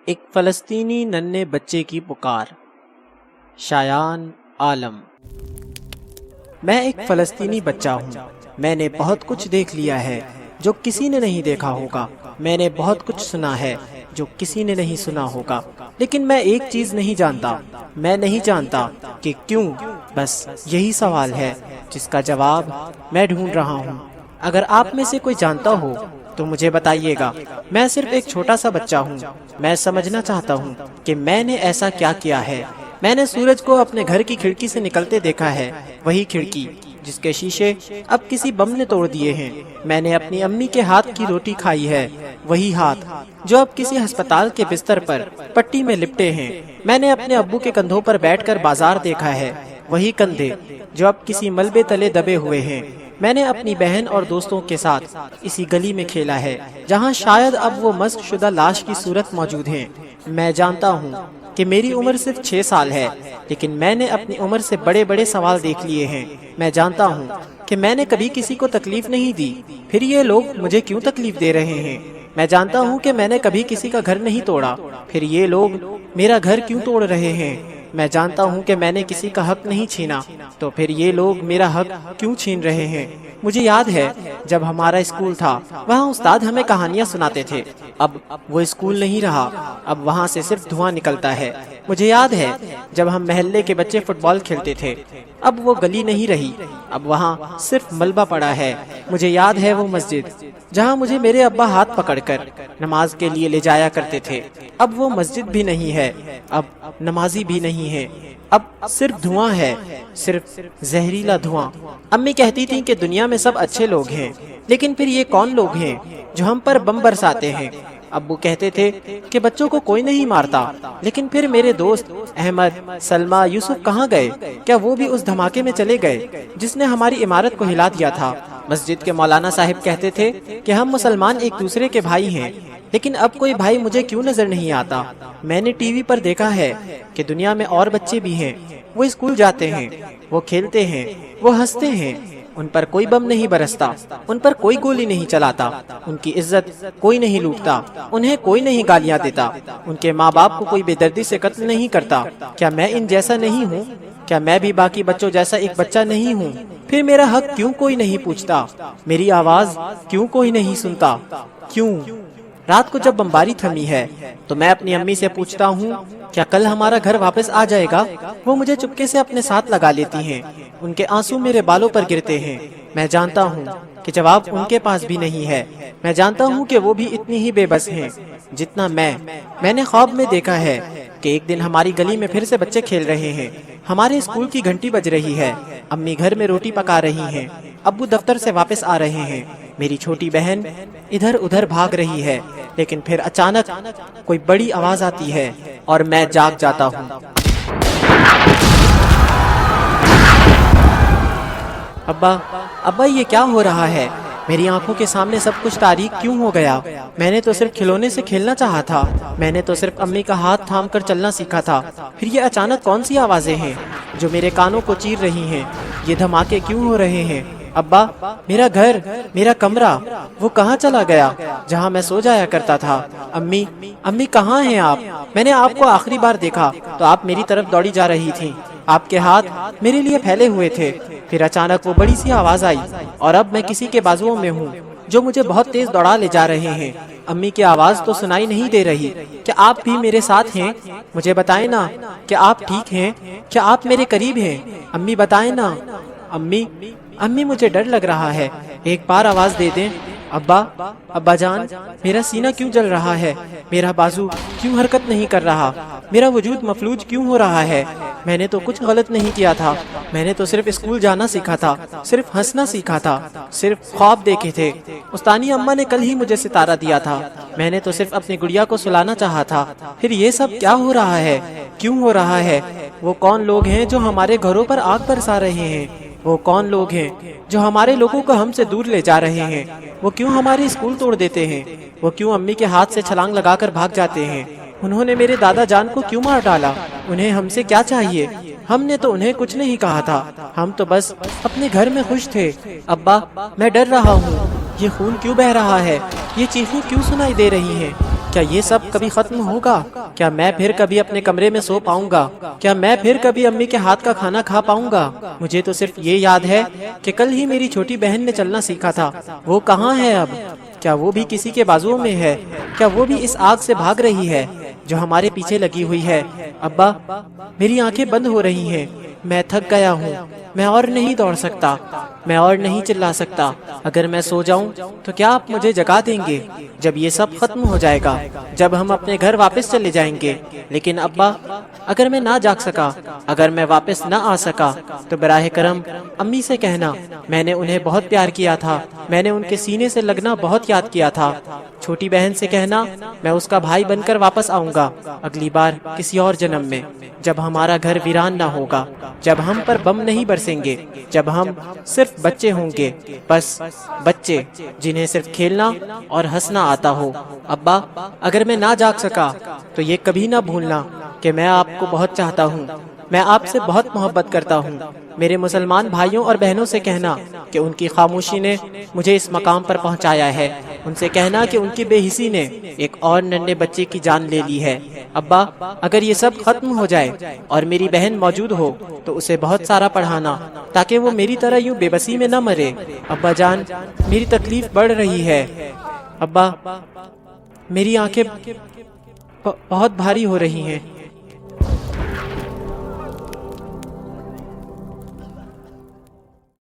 ایک فلسطینی ننھے بچے کی پکار۔ شایان عالم۔ میں ایک فلسطینی بچہ ہوں۔ میں نے بہت کچھ دیکھ لیا ہے جو کسی نے نہیں دیکھا ہوگا۔ میں نے بہت کچھ سنا ہے جو کسی نے نہیں سنا ہوگا، لیکن میں ایک چیز نہیں جانتا۔ میں نہیں جانتا کہ کیوں۔ بس یہی سوال ہے جس کا جواب میں ڈھونڈ رہا ہوں۔ اگر آپ میں سے کوئی جانتا ہو تو مجھے بتائیے گا۔ میں صرف ایک چھوٹا سا بچہ ہوں۔ میں سمجھنا چاہتا ہوں کہ میں نے ایسا کیا کیا ہے۔ میں نے سورج کو اپنے گھر کی کھڑکی سے نکلتے دیکھا ہے، وہی کھڑکی جس کے شیشے اب کسی بم نے توڑ دیے ہیں۔ میں نے اپنی امی کے ہاتھ کی روٹی کھائی ہے، وہی ہاتھ جو اب کسی ہسپتال کے بستر پر پٹی میں لپٹے ہیں۔ میں نے اپنے ابو کے کندھوں پر بیٹھ کر بازار دیکھا ہے، وہی کندھے جو اب کسی ملبے تلے دبے ہوئے ہیں۔ میں نے اپنی بہن اور دوستوں کے ساتھ اسی گلی میں کھیلا ہے جہاں شاید اب وہ مسخ شدہ لاش کی صورت موجود ہیں۔ میں جانتا ہوں کہ میری عمر صرف 6 سال ہے، لیکن میں نے اپنی عمر سے بڑے بڑے سوال دیکھ لیے ہیں۔ میں جانتا ہوں کہ میں نے کبھی کسی کو تکلیف نہیں دی، پھر یہ لوگ مجھے کیوں تکلیف دے رہے ہیں۔ میں جانتا ہوں کہ میں نے کبھی کسی کا گھر نہیں توڑا، پھر یہ لوگ میرا گھر کیوں توڑ رہے ہیں۔ میں جانتا ہوں کہ میں نے کسی کا حق نہیں چھینا، تو پھر یہ لوگ میرا حق کیوں چھین رہے ہیں۔ مجھے یاد ہے جب ہمارا اسکول تھا، وہاں استاد ہمیں کہانیاں سناتے تھے۔ اب وہ اسکول نہیں رہا، اب وہاں سے صرف دھواں نکلتا ہے۔ مجھے یاد ہے جب ہم محلے کے بچے فٹ بال کھیلتے تھے، اب وہ گلی نہیں رہی، اب وہاں صرف ملبہ پڑا ہے۔ مجھے یاد ہے وہ مسجد جہاں مجھے میرے ابا ہاتھ پکڑ کر نماز کے لیے لے جایا کرتے تھے، اب وہ مسجد بھی نہیں ہے، اب نمازی بھی نہیں ہے، اب صرف دھواں ہے، صرف زہریلا دھواں۔ امی کہتی تھیں کہ دنیا میں سب اچھے لوگ ہیں، لیکن پھر یہ کون لوگ ہیں جو ہم پر بم برساتے ہیں؟ ابو کہتے تھے کہ بچوں کو کوئی نہیں مارتا، لیکن پھر میرے دوست احمد، سلمہ، یوسف کہاں گئے؟ کیا وہ بھی اس دھماکے میں چلے گئے جس نے ہماری عمارت کو ہلا دیا تھا؟ مسجد کے مولانا صاحب کہتے تھے کہ ہم مسلمان ایک دوسرے کے بھائی ہیں، لیکن اب کوئی بھائی مجھے کیوں نظر نہیں آتا؟ میں نے ٹی وی پر دیکھا ہے کہ دنیا میں اور بچے بھی ہیں، وہ اسکول جاتے ہیں، وہ کھیلتے ہیں، وہ ہنستے ہیں، ان پر کوئی بم نہیں برستا، ان پر کوئی گولی نہیں چلاتا، ان کی عزت کوئی نہیں لوٹتا، انہیں کوئی نہیں گالیاں دیتا، ان کے ماں باپ کو کوئی بے دردی سے قتل نہیں کرتا۔ کیا میں ان جیسا نہیں ہوں؟ کیا میں بھی باقی بچوں جیسا ایک بچہ نہیں ہوں؟ پھر میرا حق کیوں کوئی نہیں پوچھتا؟ میری آواز کیوں کوئی نہیں سنتا؟ کیوں؟ رات کو جب بمباری تھمی ہے تو میں اپنی امی سے پوچھتا ہوں کیا کل ہمارا گھر واپس آ جائے گا؟ وہ مجھے چپکے سے اپنے ساتھ لگا لیتی ہیں، ان کے آنسو میرے بالوں پر گرتے ہیں۔ میں جانتا ہوں کہ جواب ان کے پاس بھی نہیں ہے۔ میں جانتا ہوں کہ وہ بھی اتنی ہی بے بس ہیں جتنا میں نے خواب میں دیکھا ہے کہ ایک دن ہماری گلی میں پھر سے بچے کھیل رہے ہیں، ہمارے اسکول کی گھنٹی بج رہی ہے، امی گھر میں روٹی پکا رہی ہیں، ابو دفتر سے واپس آ رہے ہیں، میری چھوٹی بہن ادھر ادھر بھاگ رہی ہے، لیکن پھر اچانک کوئی بڑی آواز آتی ہے اور میں جاگ جاتا ہوں۔ ابا یہ کیا ہو رہا ہے؟ میری آنکھوں کے سامنے سب کچھ تاریک کیوں ہو گیا؟ میں نے تو صرف کھلونے سے کھیلنا چاہا تھا، میں نے تو صرف امی کا ہاتھ تھام کر چلنا سیکھا تھا، پھر یہ اچانک کون سی آوازیں ہیں جو میرے کانوں کو چیر رہی ہیں؟ یہ دھماکے کیوں ہو رہے ہیں؟ ابا، میرا گھر، میرا کمرہ، وہ کہاں چلا گیا جہاں میں سو جایا کرتا تھا؟ امی کہاں ہیں آپ؟ میں نے آپ کو آخری بار دیکھا تو آپ میری طرف دوڑی جا رہی تھیں، آپ کے ہاتھ میرے لیے پھیلے ہوئے تھے، پھر اچانک وہ بڑی سی آواز آئی اور اب میں کسی کے بازوؤں میں ہوں جو مجھے بہت تیز دوڑا لے جا رہے ہیں۔ امی کی آواز تو سنائی نہیں دے رہی۔ کیا آپ بھی میرے ساتھ ہیں؟ مجھے بتائیں نا، کیا آپ ٹھیک ہیں؟ کیا آپ میرے قریب ہیں؟ امی بتائیں نا۔ امی مجھے ڈر لگ رہا ہے، ایک بار آواز دے دیں۔ ابا جان، میرا سینہ کیوں جل رہا ہے؟ میرا بازو کیوں حرکت نہیں کر رہا؟ میرا وجود مفلوج کیوں ہو رہا ہے؟ میں نے تو کچھ غلط نہیں کیا تھا، میں نے تو صرف اسکول جانا سیکھا تھا، صرف ہنسنا سیکھا تھا، صرف خواب دیکھے تھے۔ استانی اماں نے کل ہی مجھے ستارہ دیا تھا، میں نے تو صرف اپنی گڑیا کو سلانا چاہا تھا۔ پھر یہ سب کیا ہو رہا ہے؟ کیوں ہو رہا ہے؟ وہ کون لوگ ہیں جو ہمارے گھروں پر آگ برسا رہے ہیں؟ وہ کون لوگ ہیں جو ہمارے لوگوں کو ہم سے دور لے جا رہے ہیں؟ وہ کیوں ہمارے اسکول توڑ دیتے ہیں؟ وہ کیوں امی کے ہاتھ سے چھلانگ لگا کر بھاگ جاتے ہیں؟ انہوں نے میرے دادا جان کو کیوں مار ڈالا؟ انہیں ہم سے کیا چاہیے؟ ہم نے تو انہیں کچھ نہیں کہا تھا، ہم تو بس اپنے گھر میں خوش تھے۔ ابا، میں ڈر رہا ہوں، یہ خون کیوں بہہ رہا ہے؟ یہ چیخیں کیوں سنائی دے رہی ہیں؟ کیا یہ سب کبھی ختم ہوگا؟ کیا میں پھر کبھی اپنے کمرے میں سو پاؤں گا؟ کیا میں پھر کبھی امی کے ہاتھ کا کھانا کھا پاؤں گا؟ مجھے تو صرف یہ یاد ہے کہ کل ہی میری چھوٹی بہن نے چلنا سیکھا تھا۔ وہ کہاں ہے اب؟ کیا وہ بھی کسی کے بازوؤں میں ہے؟ کیا وہ بھی اس آگ سے بھاگ رہی ہے جو ہمارے پیچھے لگی ہوئی ہے؟ ابا، میری آنکھیں بند ہو رہی ہیں، میں تھک گیا ہوں، میں اور نہیں دوڑ سکتا، میں اور نہیں چلا سکتا۔ اگر میں سو جاؤں تو کیا آپ مجھے جگا دیں گے جب یہ سب ختم ہو جائے گا، جب ہم اپنے گھر واپس چلے جائیں گے؟ لیکن ابا، اگر میں نہ جاگ سکا، اگر میں واپس نہ آ سکا تو براہ کرم امی سے کہنا میں نے انہیں بہت پیار کیا تھا، میں نے ان کے سینے سے لگنا بہت یاد کیا تھا۔ چھوٹی بہن سے کہنا میں اس کا بھائی بن کر واپس آؤں گا اگلی بار کسی اور جنم میں، جب ہمارا گھر ویران نہ ہوگا، جب ہم پر بم نہیں برسیں گے، جب ہم صرف بچے ہوں گے، بس بچے جنہیں صرف کھیلنا اور ہنسنا آتا ہو۔ ابا، اگر میں نہ جاگ سکا تو یہ کبھی نہ بھولنا کہ میں آپ کو بہت چاہتا ہوں، میں آپ سے بہت محبت کرتا ہوں۔ میرے مسلمان بھائیوں اور بہنوں سے کہنا کہ ان کی خاموشی نے مجھے اس مقام پر پہنچایا ہے، ان سے کہنا کہ ان کی بے حسی نے ایک اور ننھے بچے کی جان لے لی ہے۔ ابا، اگر یہ سب ختم ہو جائے اور میری بہن موجود ہو تو اسے بہت سارا پڑھانا تاکہ وہ میری طرح یوں بے بسی میں نہ مرے۔ ابا جان، میری تکلیف بڑھ رہی ہے۔ ابا، میری آنکھیں بہت بھاری ہو رہی ہیں۔